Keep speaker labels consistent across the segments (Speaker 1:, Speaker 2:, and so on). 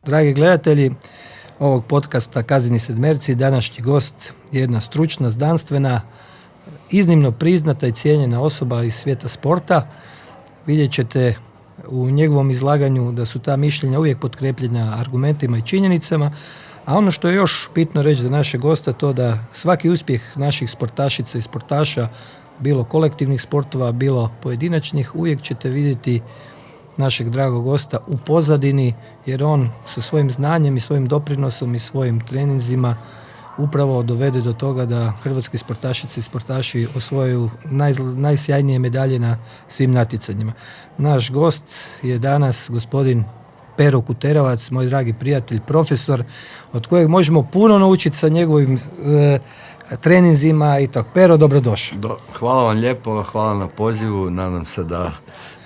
Speaker 1: Dragi gledatelji ovog podcasta Kazini sedmerci, današnji gost je jedna stručna, znanstvena, iznimno priznata i cijenjena osoba iz svijeta sporta. Vidjet ćete u njegovom izlaganju da su ta mišljenja uvijek potkrepljena argumentima i činjenicama, a ono što je još bitno reći za naše gosta, to da svaki uspjeh naših sportašica i sportaša, bilo kolektivnih sportova, bilo pojedinačnih, uvijek ćete vidjeti našeg dragog gosta u pozadini, jer on sa svojim znanjem i svojim doprinosom i svojim treninzima upravo dovede do toga da hrvatski sportašice i sportaši osvojuju najsjajnije medalje na svim natjecanjima. Naš gost je danas gospodin Pero Kuterovac, moj dragi prijatelj, profesor, od kojeg možemo puno naučiti sa njegovim treninzima i tako. Pero, dobrodošao.
Speaker 2: Hvala vam lijepo, hvala na pozivu, nadam se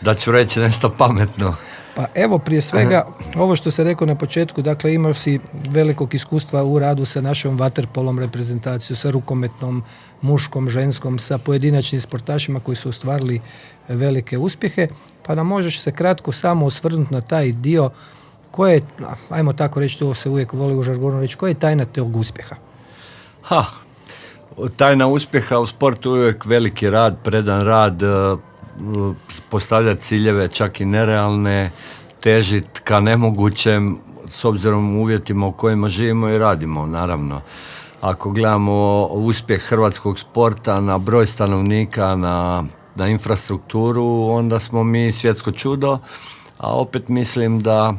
Speaker 2: da ću reći nešto pametno.
Speaker 1: Pa evo, prije svega, ovo što sam rekao na početku, dakle imao si velikog iskustva u radu sa našom vaterpolom reprezentacijom, sa rukometnom, muškom, ženskom, sa pojedinačnim sportašima koji su ostvarili velike uspjehe, pa nam možeš se kratko samo osvrnuti na taj dio koje, ajmo tako reći, to se uvijek voli u žargonu reći, koja je tajna tog uspjeha?
Speaker 2: Tajna uspjeha u sportu je uvijek veliki rad, predan rad, postavljati ciljeve čak i nerealne, težiti ka nemogućem s obzirom u uvjetima u kojima živimo i radimo, naravno. Ako gledamo uspjeh hrvatskog sporta na broj stanovnika, na infrastrukturu, onda smo mi svjetsko čudo, a opet mislim da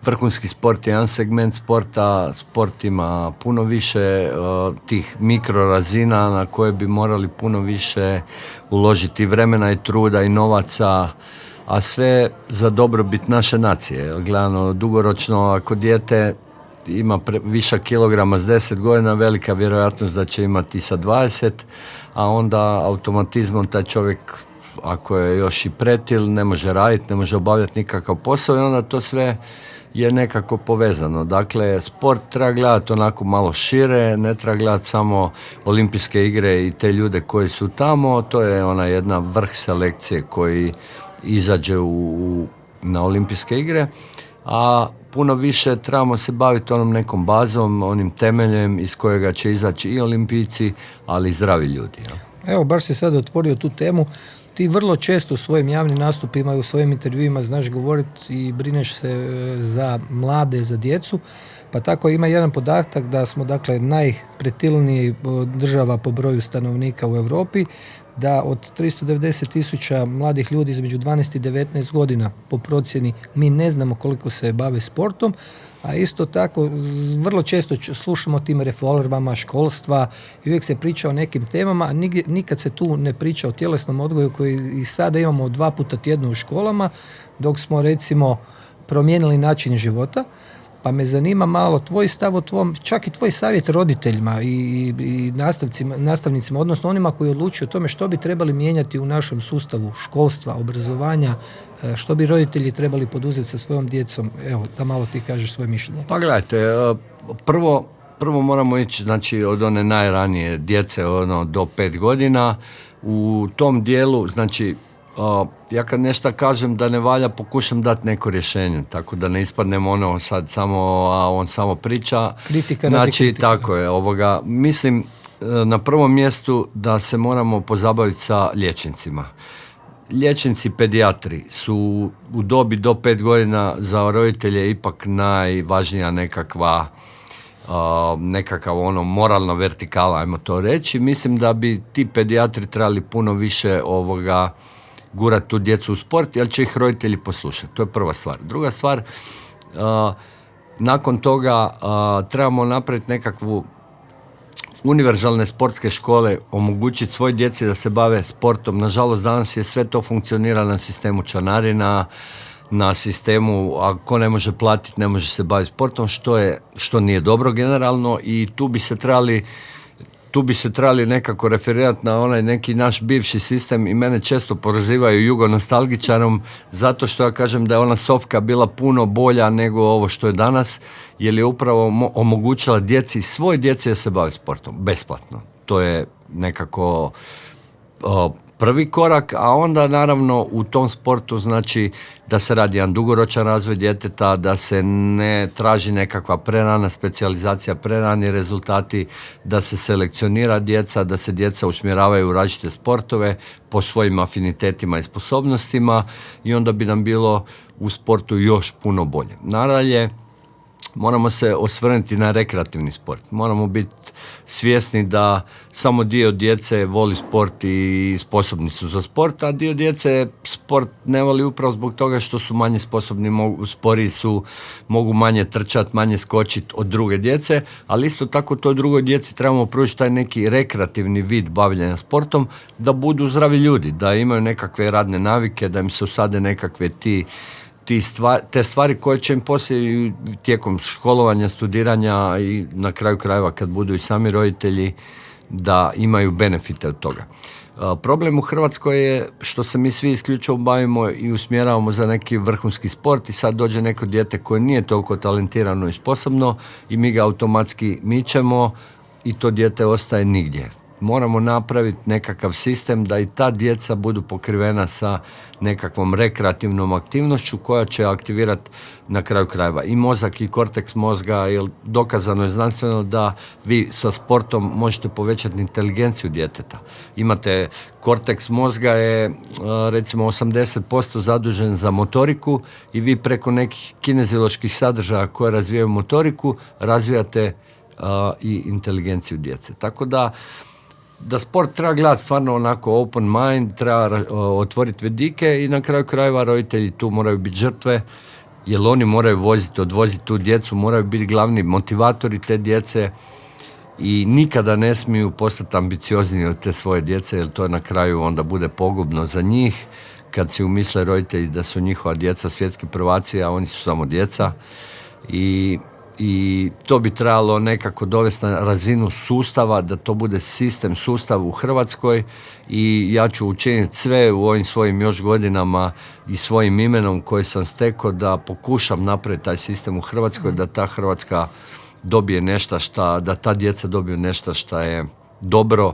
Speaker 2: vrhunski sport je jedan segment sporta, sport ima puno više tih mikrorazina na koje bi morali puno više uložiti vremena i truda i novaca, a sve za dobrobit naše nacije. Gledano dugoročno, ako dijete ima viša kilograma s 10 godina, velika vjerojatnost da će imati i sa 20, a onda automatizmom taj čovjek, ako je još i pretil, ne može raditi, ne može obavljati nikakav posao i onda to sve je nekako povezano. Dakle, sport treba gledati onako malo šire, ne treba gledati samo olimpijske igre i te ljude koji su tamo, to je ona jedna vrh selekcije koji izađe na olimpijske igre, a puno više trebamo se baviti onom nekom bazom, onim temeljem iz kojega će izaći i olimpijci, ali i zdravi ljudi. Ja.
Speaker 1: Evo, baš si sad otvorio tu temu. Ti vrlo često u svojim javnim nastupima i u svojim intervjuima znaš govoriti i brineš se za mlade, za djecu, pa tako ima jedan podatak da smo dakle najpretilniji država po broju stanovnika u Europi, da od 390.000 mladih ljudi između 12 i 19 godina po procjeni mi ne znamo koliko se bave sportom, a isto tako vrlo često slušamo o tim reformama školstva i uvijek se priča o nekim temama, a nikad se tu ne priča o tjelesnom odgoju koji i sada imamo 2 puta tjedno u školama, dok smo recimo promijenili način života. Pa me zanima malo tvoj stav o tvom, čak i tvoj savjet roditeljima i nastavnicima, odnosno onima koji odlučuju o tome što bi trebali mijenjati u našem sustavu školstva, obrazovanja, što bi roditelji trebali poduzeti sa svojom djecom. Evo, da malo ti kažeš svoje mišljenje.
Speaker 2: Pa gledajte, prvo moramo ići znači, od one najranije djece do 5 godina. U tom dijelu, znači, ja kad nešto kažem da ne valja, pokušam dati neko rješenje, tako da ne ispadnem ono sad samo, a on samo priča.
Speaker 1: Kritika,
Speaker 2: znači, tako je, mislim na prvom mjestu da se moramo pozabaviti sa liječnicima. Liječnici pedijatri su u dobi do 5 godina za roditelje ipak najvažnija nekakva moralna vertikala, ajmo to reći. Mislim da bi ti pedijatri trebali puno više gurati tu djecu u sport, jer će ih roditelji poslušati. To je prva stvar. Druga stvar, nakon toga trebamo napraviti nekakvu univerzalne sportske škole, omogućiti svoj djeci da se bave sportom. Nažalost, danas je sve to funkcionira na sistemu članarina, na sistemu, ako ne može platiti, ne može se baviti sportom, što nije dobro generalno i tu bi se trebali nekako referirati na onaj neki naš bivši sistem i mene često prozivaju jugonostalgičarom zato što ja kažem da je ona sofka bila puno bolja nego ovo što je danas, jer je upravo omogućila svoj djeci da se bave sportom, besplatno. To je nekako prvi korak, a onda naravno u tom sportu znači da se radi jedan dugoročan razvoj djeteta, da se ne traži nekakva prerana specijalizacija, prerani rezultati, da se selekcionira djeca, da se djeca usmjeravaju u različite sportove po svojim afinitetima i sposobnostima i onda bi nam bilo u sportu još puno bolje. Nadalje, moramo se osvrnuti na rekreativni sport. Moramo biti svjesni da samo dio djece voli sport i sposobni su za sport, a dio djece sport ne voli upravo zbog toga što su manje sposobni, sporiji su, mogu manje trčati, manje skočiti od druge djece, ali isto tako toj drugoj djeci trebamo pružiti taj neki rekreativni vid bavljenja sportom, da budu zdravi ljudi, da imaju nekakve radne navike, da im se usade nekakve te stvari koje će im poslije tijekom školovanja, studiranja i na kraju krajeva kad budu i sami roditelji da imaju benefite od toga. Problem u Hrvatskoj je što se mi svi isključivo bavimo i usmjeravamo za neki vrhunski sport i sad dođe neko dijete koje nije toliko talentirano i sposobno i mi ga automatski mičemo i to dijete ostaje nigdje. Moramo napraviti nekakav sistem da i ta djeca budu pokrivena sa nekakvom rekreativnom aktivnošću koja će aktivirati na kraju krajeva i mozak i korteks mozga, jer dokazano je znanstveno da vi sa sportom možete povećati inteligenciju djeteta. Imate korteks mozga je recimo 80% zadužen za motoriku i vi preko nekih kinezioloških sadržaja koje razvijaju motoriku razvijate i inteligenciju djece. Tako da sport treba gledati stvarno onako open mind, treba otvoriti vidike i na kraju krajeva roditelji tu moraju biti žrtve, jer oni moraju odvoziti tu djecu, moraju biti glavni motivatori te djece i nikada ne smiju postati ambiciozniji od te svoje djece, jer to na kraju onda bude pogubno za njih kad si umisle roditelji da su njihova djeca svjetski prvaci, a oni su samo djeca i to bi trebalo nekako dovesti na razinu sustava, da to bude sustav u Hrvatskoj i ja ću učiniti sve u ovim svojim još godinama i svojim imenom koji sam stekao da pokušam napraviti taj sistem u Hrvatskoj, da ta Hrvatska dobije nešto da ta djeca dobiju nešto što je dobro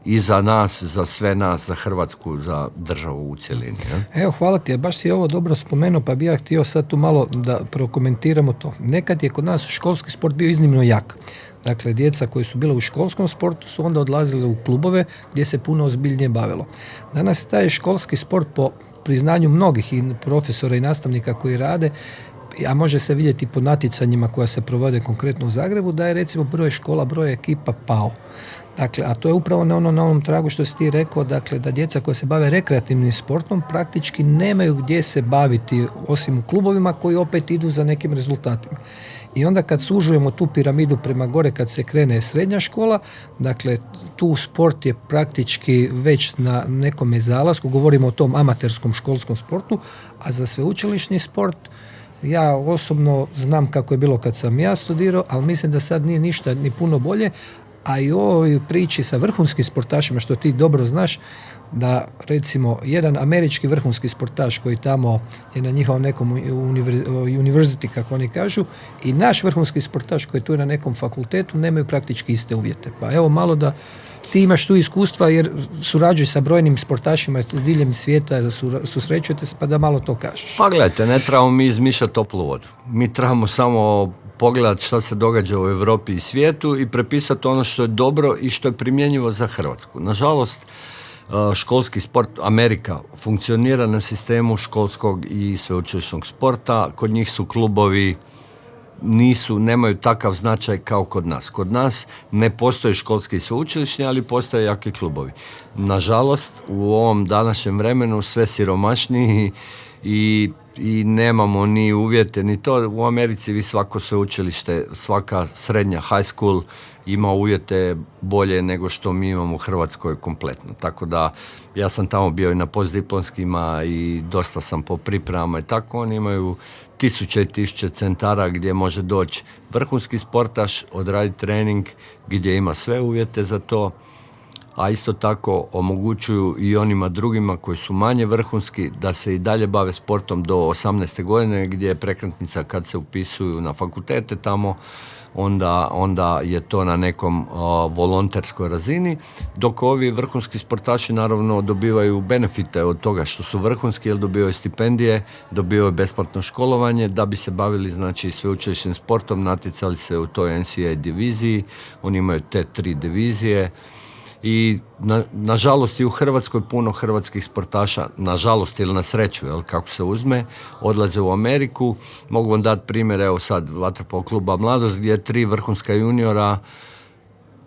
Speaker 2: i za nas, za sve nas, za Hrvatsku, za državu u cjelini.
Speaker 1: Evo, hvala ti, baš si ovo dobro spomenuo, pa bi ja htio sad tu malo da prokomentiramo to. Nekad je kod nas školski sport bio iznimno jak. Dakle, djeca koji su bila u školskom sportu su onda odlazile u klubove gdje se puno ozbiljnije bavilo. Danas taj školski sport po priznanju mnogih i profesora i nastavnika koji rade, a može se vidjeti po natjecanjima koja se provode konkretno u Zagrebu, da je recimo broj škola, broj ekipa pao. Dakle, a to je upravo na onom tragu što si ti rekao, dakle, da djeca koja se bave rekreativnim sportom praktički nemaju gdje se baviti osim u klubovima koji opet idu za nekim rezultatima. I onda kad sužujemo tu piramidu prema gore, kad se krene srednja škola, dakle, tu sport je praktički već na nekome zalasku, govorimo o tom amaterskom školskom sportu, a za sveučilišni sport ja osobno znam kako je bilo kad sam ja studirao, ali mislim da sad nije ništa ni puno bolje, a i u ovoj priči sa vrhunskim sportašima, što ti dobro znaš, da recimo jedan američki vrhunski sportaš koji tamo je na njihovom nekom university, kako oni kažu, i naš vrhunski sportaš koji tu je na nekom fakultetu nemaju praktički iste uvjete. Pa evo malo da ti imaš tu iskustva jer surađuješ sa brojnim sportašima diljem svijeta, susrećujete se, pa da malo to kažeš.
Speaker 2: Pa gledajte, ne trebamo mi izmišljati toplu vodu. Mi trebamo samo pogledati što se događa u Europi i svijetu i prepisati ono što je dobro i što je primjenjivo za Hrvatsku. Nažalost, školski sport Amerika funkcionira na sistemu školskog i sveučilišnog sporta. Kod njih su klubovi nemaju takav značaj kao kod nas. Kod nas ne postoje školski i sveučilišni, ali postoje jaki klubovi. Nažalost, u ovom današnjem vremenu sve siromašniji i nemamo ni uvjete, ni to. U Americi vi svako sveučilište, svaka srednja high school ima uvjete bolje nego što mi imamo u Hrvatskoj kompletno. Tako da ja sam tamo bio i na postdiplomskima i dosta sam po pripremama i tako. Oni imaju tisuće i tisuće centara gdje može doći vrhunski sportaš, odraditi trening gdje ima sve uvjete za to, a isto tako omogućuju i onima drugima koji su manje vrhunski da se i dalje bave sportom do 18. godine gdje je prekretnica kad se upisuju na fakultete tamo, onda je to na nekom volonterskoj razini, dok ovi vrhunski sportaši naravno dobivaju benefite od toga što su vrhunski, jer dobivaju stipendije, dobivaju besplatno školovanje da bi se bavili znači sveučilišnim sportom, natjecali se u toj NCAA diviziji, oni imaju te 3 divizije. I nažalost i u Hrvatskoj puno hrvatskih sportaša, nažalost ili na sreću, kako se uzme, odlaze u Ameriku. Mogu vam dati primjer, evo sad vaterpolo kluba Mladost, gdje je 3 vrhunska juniora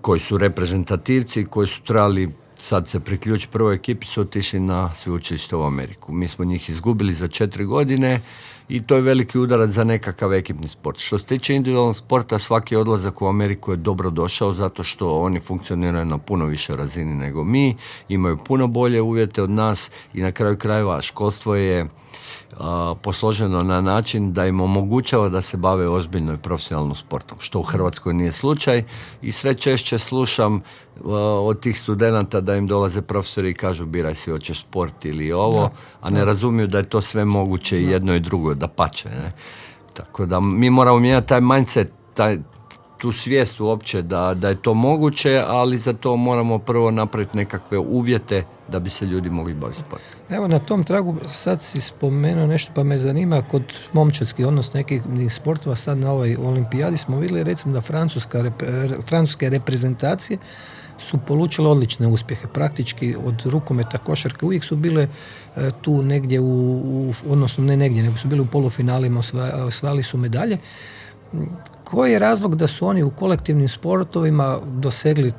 Speaker 2: koji su reprezentativci, koji su trebali sad se priključiti prvoj ekipi, su otišli na sveučilište u Ameriku. Mi smo njih izgubili za 4 godine i to je veliki udarac za nekakav ekipni sport. Što se tiče individualnog sporta, svaki odlazak u Ameriku je dobro došao zato što oni funkcioniraju na puno više razini nego mi, imaju puno bolje uvjete od nas i na kraju krajeva školstvo je posloženo na način da im omogućava da se bave ozbiljno i profesionalno sportom, što u Hrvatskoj nije slučaj i sve češće slušam od tih studenata da im dolaze profesori i kažu biraj si hoćeš sport ili ovo, a ne razumiju da je to sve moguće i jedno i drugo, dapače, ne? Tako da mi moramo mijenjati taj mindset, tu svijest uopće da je to moguće, ali za to moramo prvo napraviti nekakve uvjete da bi se ljudi mogli baviti sportom.
Speaker 1: Evo na tom tragu sad si spomenuo nešto pa me zanima kod momčadskih, odnosno nekih sportova sad na ovoj olimpijadi smo vidjeli recimo da francuske reprezentacije su polučile odlične uspjehe. Praktički od rukometa, košarke uvijek su bile tu negdje odnosno ne negdje, nego su bili u polufinalima, osvajali su medalje. Koji je razlog da su oni u kolektivnim sportovima dosegli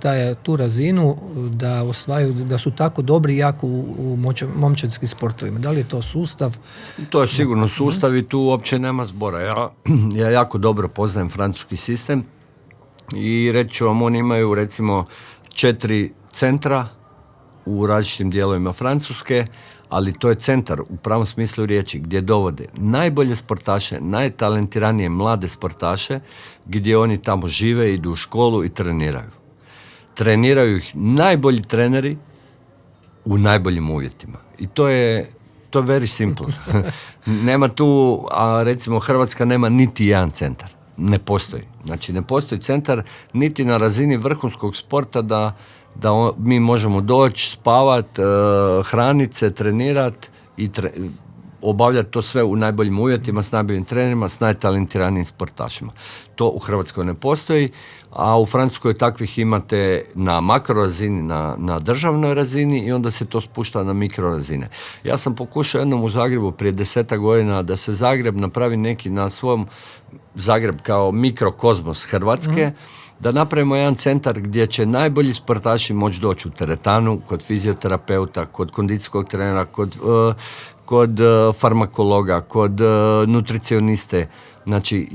Speaker 1: tu razinu da osvajaju, da su tako dobri i jako u momčadskim sportovima? Da li je to sustav?
Speaker 2: To je sigurno sustav i tu uopće nema zbora. Ja jako dobro poznajem francuski sistem i reći ću vam, oni imaju recimo 4 centra u različitim dijelovima Francuske, ali to je centar u pravom smislu riječi gdje dovode najbolje sportaše, najtalentiranije mlade sportaše, gdje oni tamo žive, idu u školu i treniraju. Treniraju ih najbolji treneri u najboljim uvjetima. I to je very simple. Nema tu, a recimo Hrvatska nema niti jedan centar. Ne postoji. Znači ne postoji centar niti na razini vrhunskog sporta da mi možemo doći, spavati, hraniti se, trenirati i obavljati to sve u najboljim uvjetima, s najboljim trenerima, s najtalentiranijim sportašima. To u Hrvatskoj ne postoji, a u Francuskoj takvih imate na makro razini, na državnoj razini i onda se to spušta na mikro razine. Ja sam pokušao jednom u Zagrebu prije 10 godina da se Zagreb napravi neki na svom Zagreb kao mikrokozmos Hrvatske, da napravimo jedan centar gdje će najbolji sportaši moći doći u teretanu, kod fizioterapeuta, kod kondicijskog trenera, kod farmakologa, kod nutricioniste. Znači,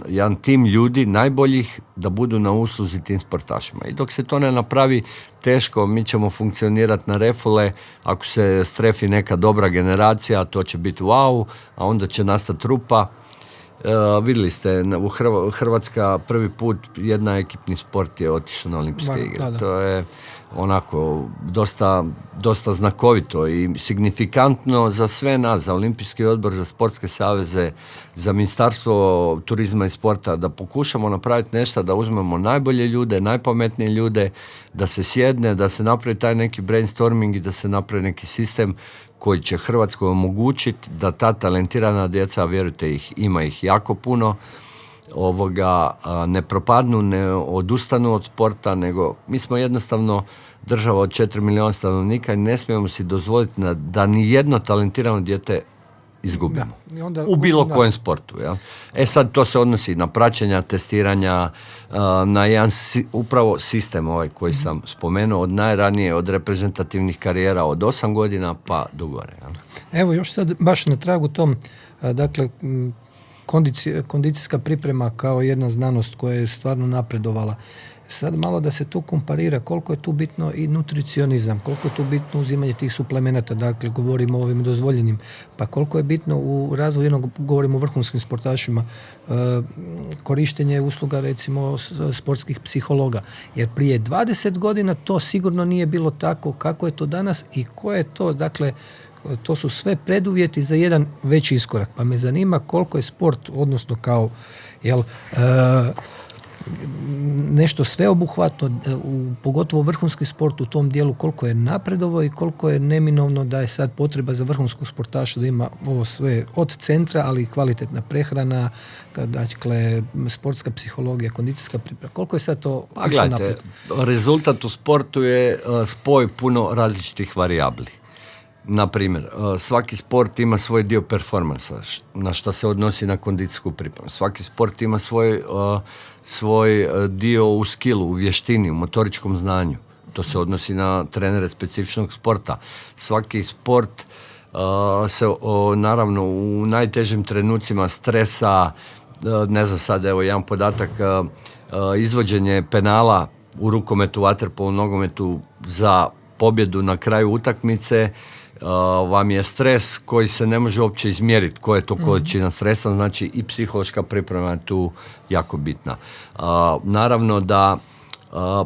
Speaker 2: jedan tim ljudi najboljih da budu na usluzi tim sportašima. I dok se to ne napravi, teško, mi ćemo funkcionirati na refule, ako se strefi neka dobra generacija, to će biti wow, a onda će nastati rupa. Vidjeli ste, u Hrvatska prvi put jedna ekipni sport je otišao na olimpijske igre. To je onako dosta znakovito i signifikantno za sve nas, za Olimpijski odbor, za sportske saveze, za Ministarstvo turizma i sporta, da pokušamo napraviti nešto, da uzmemo najbolje ljude, najpametnije ljude, da se sjedne, da se napravi taj neki brainstorming i da se napravi neki sistem koji će Hrvatskoj omogućiti da ta talentirana djeca, vjerujte ima ih jako puno, ne propadnu, ne odustanu od sporta, nego mi smo jednostavno država od 4 milijuna stanovnika i ne smijemo si dozvoliti da ni jedno talentirano dijete izgubimo. U bilo kojem sportu. Ja? Sad to se odnosi na praćenja, testiranja, na jedan upravo sistem ovaj koji sam spomenuo, od najranije, od reprezentativnih karijera od 8 godina pa do gore. Ja?
Speaker 1: Evo još sad baš na tragu tom, dakle, kondicijska priprema kao jedna znanost koja je stvarno napredovala. Sad malo da se tu komparira koliko je tu bitno i nutricionizam, koliko je tu bitno uzimanje tih suplemenata, dakle govorimo o ovim dozvoljenim, pa koliko je bitno u razvoju, govorimo o vrhunskim sportašima, korištenje usluga recimo sportskih psihologa, jer prije 20 godina to sigurno nije bilo tako kako je to danas i ko je to, dakle to su sve preduvjeti za jedan veći iskorak. Pa me zanima koliko je sport, odnosno kao Jel, nešto sveobuhvatno, pogotovo vrhunski sport u tom dijelu, koliko je napredovao i koliko je neminovno da je sad potreba za vrhunskog sportaša da ima ovo sve od centra, ali i kvalitetna prehrana, dakle, sportska psihologija, kondicijska priprema. Koliko je sad to više napred?
Speaker 2: Rezultat u sportu je spoj puno različitih varijabli. Na primjer, svaki sport ima svoj dio performansa, na što se odnosi na kondicijsku pripremu. Svaki sport ima svoj dio u skillu, u vještini, u motoričkom znanju. To se odnosi na trenere specifičnog sporta. Svaki sport se, naravno, u najtežim trenucima stresa, ne znam sad, evo jedan podatak, izvođenje penala u rukometu, vaterpolu, nogometu za pobjedu na kraju utakmice, vam je stres koji se ne može uopće izmjeriti koja je to količina stresa, znači i psihološka priprema je tu jako bitna. Naravno da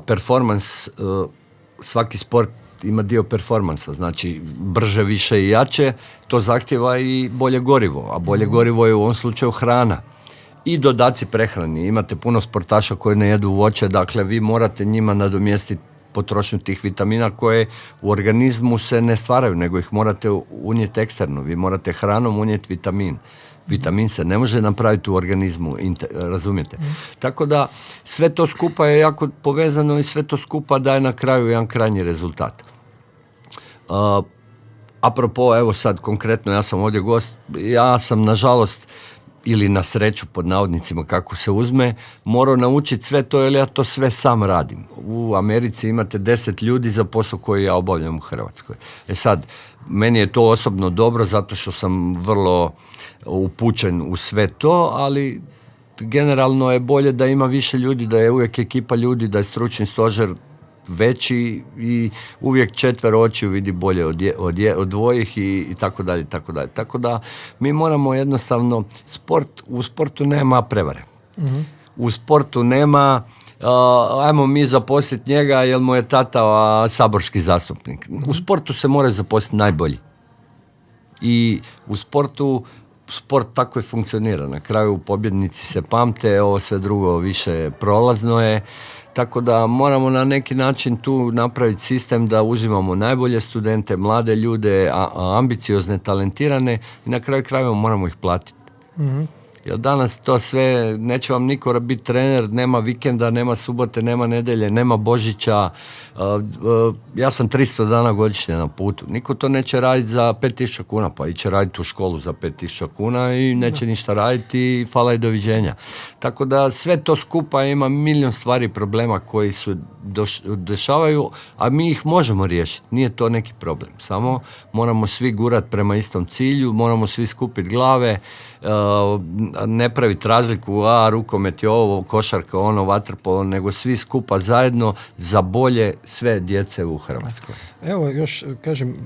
Speaker 2: performans, svaki sport ima dio performansa, znači brže, više i jače, to zahtjeva i bolje gorivo, a bolje gorivo je u ovom slučaju hrana. I dodaci prehrani. Imate puno sportaša koji ne jedu voće, dakle vi morate njima nadomjestiti potrošnju tih vitamina koje u organizmu se ne stvaraju, nego ih morate unijeti eksterno. Vi morate hranom unijeti vitamin. Vitamin se ne može napraviti u organizmu, razumijete? Tako da sve to skupa je jako povezano i sve to skupa daje na kraju jedan krajnji rezultat. Apropo, evo sad konkretno, ja sam ovdje gost, ja sam nažalost ili na sreću, pod navodnicima kako se uzme, morao naučiti sve to, jer ja to sve sam radim. U Americi imate 10 ljudi za posao koji ja obavljam u Hrvatskoj. Sad, meni je to osobno dobro zato što sam vrlo upućen u sve to, ali generalno je bolje da ima više ljudi, da je uvijek ekipa ljudi, da je stručni stožer veći i uvijek 4 očiju vidi bolje od dvojih i tako dalje, i tako dalje. Tako da mi moramo jednostavno, u sportu nema prevare. U sportu nema ajmo mi zaposliti njega jer mu je tata saborski zastupnik. U sportu se moraju zaposliti najbolji. I u sportu sport tako i funkcionira. Na kraju pobjednici se pamte, ovo sve drugo više prolazno je. Tako da moramo na neki način tu napraviti sistem da uzimamo najbolje studente, mlade ljude, ambiciozne, talentirane i na kraju krajeva moramo ih platiti. Jer danas to sve, neće vam niko biti trener, nema vikenda, nema subote, nema nedelje, nema Božića. Ja sam 300 dana godišnje na putu. Niko to neće raditi za 5.000 kuna, pa iće raditi u školu za 5.000 kuna i neće ništa raditi i hvala i doviđenja. Tako da sve to skupa ima milion stvari, problema koji se dešavaju, a mi ih možemo riješiti. Nije to neki problem. Samo moramo svi gurati prema istom cilju, moramo svi skupiti glave, ne praviti razliku, rukomet je ovo, košarka ono, vaterpolo, nego svi skupa zajedno za bolje sve djece u Hrvatskoj.
Speaker 1: Evo još, kažem,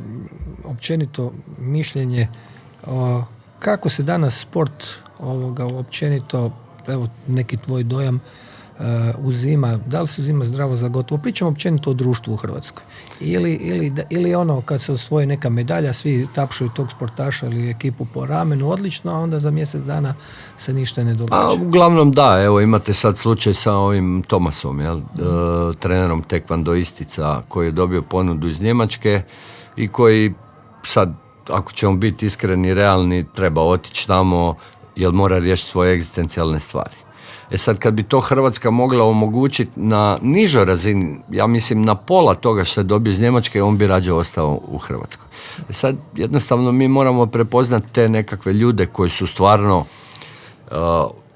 Speaker 1: općenito mišljenje, kako se danas sport općenito, evo neki tvoj dojam, uzima, da li se uzima zdravo za gotovo? Pričamo općenito o društvu u Hrvatskoj. Ili ono kad se osvoji neka medalja, svi tapšaju tog sportaša ili ekipu po ramenu, odlično, a onda za mjesec dana se ništa ne događa.
Speaker 2: Uglavnom da, evo imate sad slučaj sa ovim Tomasom, trenerom tekvandoistica koji je dobio ponudu iz Njemačke i koji sad, ako ćemo biti iskreni i realni, treba otići tamo jer mora riješiti svoje egzistencijalne stvari. Sad, kad bi to Hrvatska mogla omogućiti na nižoj razini, ja mislim na pola toga što je dobio iz Njemačke, on bi rađe ostao u Hrvatskoj. Sad, jednostavno, mi moramo prepoznati te nekakve ljude koji su stvarno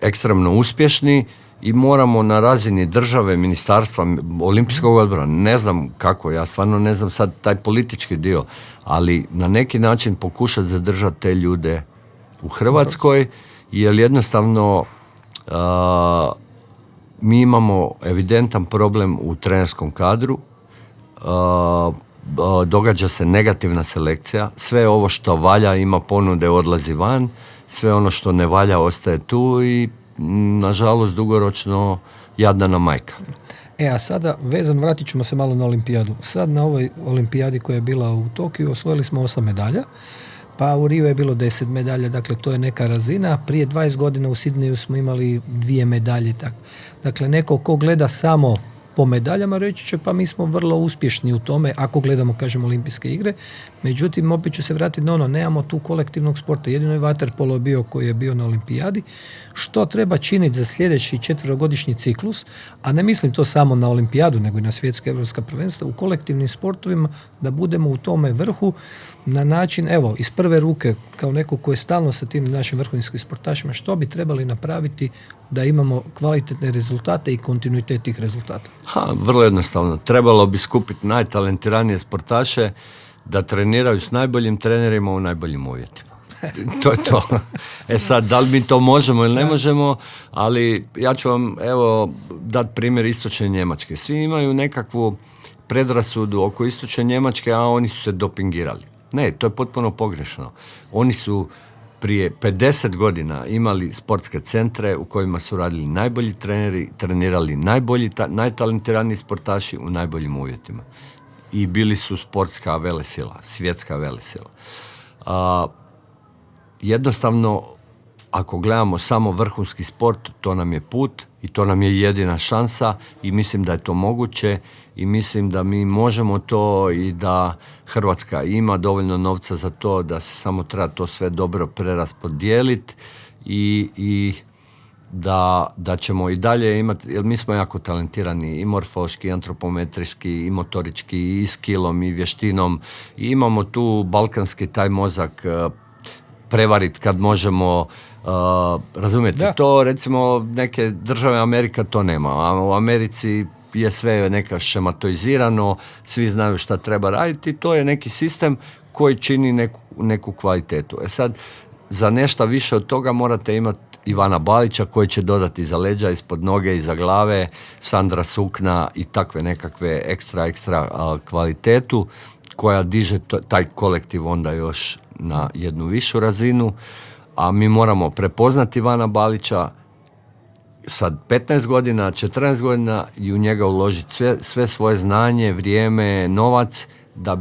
Speaker 2: ekstremno uspješni i moramo na razini države, ministarstva, olimpijskog odbora, ne znam kako, ja stvarno ne znam sad taj politički dio, ali na neki način pokušati zadržati te ljude u Hrvatskoj, jer jednostavno mi imamo evidentan problem u trenerskom kadru, događa se negativna selekcija, sve ovo što valja ima ponude, odlazi van, sve ono što ne valja ostaje tu i nažalost dugoročno jadna majka.
Speaker 1: A sada vratit ćemo se malo na olimpijadu. Sad na ovoj olimpijadi koja je bila u Tokiju osvojili smo 8 medalja, Pa u Rio je bilo 10 medalja, dakle to je neka razina. Prije 20 godina u Sidneju smo imali 2 medalje. Dakle, neko ko gleda samo po medaljama reći će pa mi smo vrlo uspješni u tome ako gledamo, kažem, olimpijske igre. Međutim, opet ću se vratiti na ono, nemamo tu kolektivnog sporta. Jedino je vaterpolo bio koji je bio na olimpijadi. Što treba činiti za sljedeći 4-godišnji ciklus, a ne mislim to samo na olimpijadu, nego i na svjetska evropska prvenstva, u kolektivnim sportovima da budemo u tome vrhu na način, evo, iz prve ruke, kao neko ko je stalno sa tim našim vrhunskim sportašima, što bi trebali napraviti da imamo kvalitetne rezultate i kontinuitet tih rezultata?
Speaker 2: Vrlo jednostavno. Trebalo bi skupiti najtalentiranije sportaše da treniraju s najboljim trenerima u najboljim uvjetima. To je to. Sad, da li mi to možemo ili ne možemo, ali ja ću vam, evo, dati primjer istočne Njemačke. Svi imaju nekakvu predrasudu oko istočne Njemačke, a oni su se dopingirali. Ne, to je potpuno pogrešno. Oni su prije 50 godina imali sportske centre u kojima su radili najbolji treneri, trenirali najtalentiraniji sportaši u najboljim uvjetima. I bili su sportska velesila, svjetska velesila. Jednostavno, ako gledamo samo vrhunski sport, to nam je put i to nam je jedina šansa i mislim da je to moguće i mislim da mi možemo to i da Hrvatska ima dovoljno novca za to, da se samo treba to sve dobro preraspodijeliti i da ćemo i dalje imati, jer mi smo jako talentirani i morfološki, i antropometrijski, i motorički, i skillom, i vještinom, i imamo tu balkanski taj mozak prevariti kad možemo, razumijete, da. To recimo neke države Amerika to nema, a u Americi je sve neka šematoizirano, svi znaju šta treba raditi i to je neki sistem koji čini neku kvalitetu. Sad, za nešto više od toga morate imati Ivana Balića koji će dodati iza leđa, ispod noge, iza glave, Sandra Sukna i takve nekakve ekstra kvalitetu koja diže taj kolektiv onda još na jednu višu razinu, a mi moramo prepoznati Ivana Balića sad 15 godina, 14 godina i u njega uložiti sve svoje znanje, vrijeme, novac da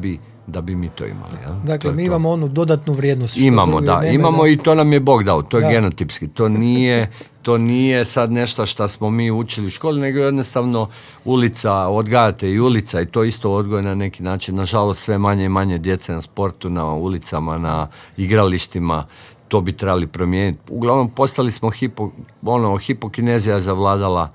Speaker 2: bi mi to imali. Ja?
Speaker 1: Dakle, mi imamo onu dodatnu vrijednost.
Speaker 2: Imamo i to nam je Bog dao, to je genotipski, to nije sad nešto što smo mi učili u školi, nego jednostavno ulica, odgajate i ulica i to isto odgoj na neki način. Nažalost, sve manje i manje djece na sportu, na ulicama, na igralištima, to bi trebali promijeniti. Uglavnom, postali smo hipokinezija zavladala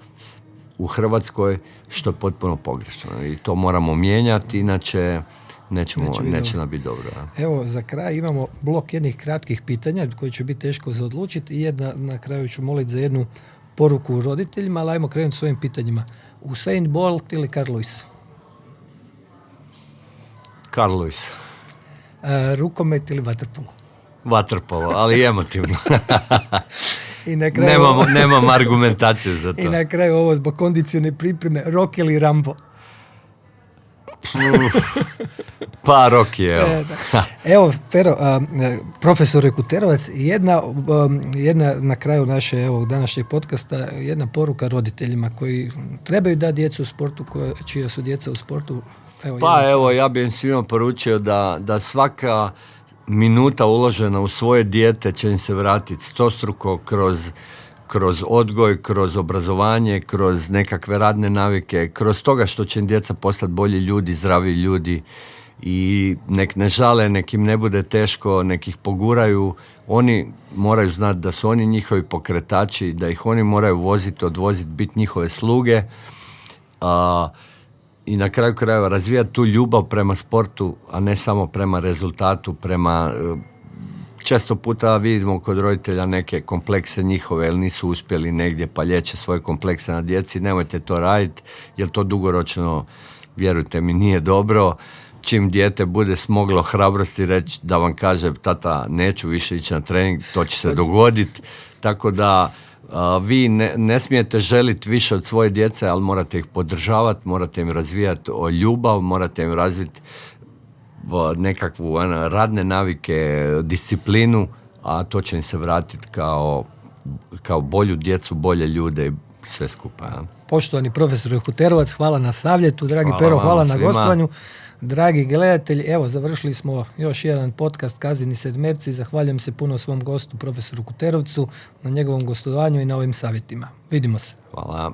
Speaker 2: u Hrvatskoj, što je potpuno pogrešno i to moramo mijenjati, inače neće nam biti dobro. Ja.
Speaker 1: Evo, za kraj imamo blok jednih kratkih pitanja koji će biti teško za odlučiti i jedna na kraju ću moliti za jednu poruku roditeljima, ali ajmo krenuti s ovim pitanjima. Usain Bolt ili Carl Lewis?
Speaker 2: Carl Lewis.
Speaker 1: Rukomet ili vaterpolo?
Speaker 2: Vaterpolo, ali emotivno.
Speaker 1: I na kraju
Speaker 2: nemam argumentacije za to.
Speaker 1: I na kraju ovo zbog kondicione pripreme, Rocky ili Rambo?
Speaker 2: Pa Rocky, evo.
Speaker 1: Evo, Pero, profesor Kuterovac, jedna na kraju naše današnjeg podcasta, jedna poruka roditeljima koji trebaju dati djecu u sportu, čija su djeca u sportu.
Speaker 2: Ja bih im svima poručio da svaka minuta uložena u svoje dijete će im se vratiti stostruko kroz odgoj, kroz obrazovanje, kroz nekakve radne navike, kroz toga što će djeca postati bolji ljudi, zdravi ljudi i nek ne žale, nek im ne bude teško, nek ih poguraju. Oni moraju znati da su oni njihovi pokretači, da ih oni moraju voziti, odvoziti, biti njihove sluge i na kraju krajeva razvijati tu ljubav prema sportu, a ne samo prema rezultatu, prema... Često puta vidimo kod roditelja neke komplekse njihove, jer nisu uspjeli negdje pa liječe svoje komplekse na djeci. Nemojte to raditi, jer to dugoročno, vjerujte mi, nije dobro. Čim dijete bude smoglo hrabrosti reći da vam kaže tata neću više ići na trening, to će se dogoditi. Tako da vi ne smijete želiti više od svoje djece, ali morate ih podržavati, morate im razvijati ljubav, morate im razviti nekakvu radne navike, disciplinu, a to će im se vratiti kao bolju djecu, bolje ljude i sve skupa. Ja.
Speaker 1: Poštovani profesor Kuterovac, hvala na savjetu, dragi
Speaker 2: Hvala
Speaker 1: Pero,
Speaker 2: vama
Speaker 1: hvala na
Speaker 2: svima.
Speaker 1: gostovanju. Dragi gledatelji, evo završili smo još jedan podcast Kazini sedmerci. Zahvaljujem se puno svom gostu profesoru Kuterovcu na njegovom gostovanju i na ovim savjetima. Vidimo se.
Speaker 2: Hvala.